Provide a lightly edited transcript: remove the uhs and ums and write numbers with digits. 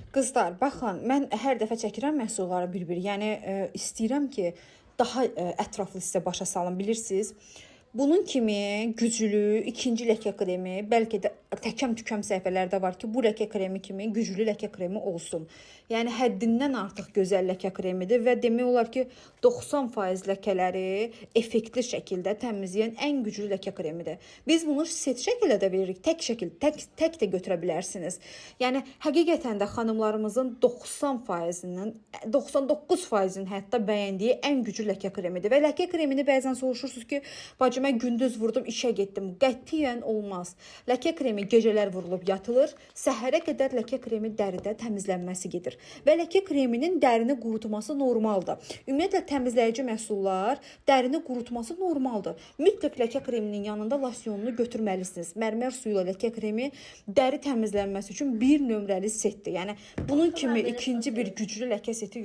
Qızlar, baxın, mən hər dəfə çəkirəm məhsulları bir-bir. Yəni istəyirəm ki, daha ətraflı sizə başa salım, bilirsiniz. Bunun kimi güclü ikinci ləkə kremi, bəlkə də təkəm-tükəm səhifələrdə var ki, bu ləkə kremi kimi güclü ləkə kremi olsun. Yəni həddindən artıq gözəl ləkə kremidir və demək olar ki, 90% ləkələri effektli şəkildə təmizləyən ən güclü ləkə kremidir. Biz bunu set şəkildə də veririk, tək də götürə bilərsiniz. Yəni həqiqətən də xanımlarımızın 90%-nin, 99%-nin hətta bəyəndiyi ən güclü ləkə kremidir. Və ləkə kremini bəzən soruşursunuz ki, bacı mən gündüz vurdum, işə getdim. Qətiyyən olmaz. Ləkə kremi gecələr vurulub yatılır, səhərə qədər ləkə kremi dəridə təmizlənməsi gedir. Və ləkə kreminin dərini qurutması normaldır. Ümumiyyətlə təmizləyici məhsullar dərini qurutması normaldır. Mütləq ləkə kreminin yanında losyonunu götürməlisiniz. Mərmər suyu ilə ləkə kremi dəri təmizlənməsi üçün bir nömrəli setdir. Yəni bunun kimi ikinci bir güclü ləkə seti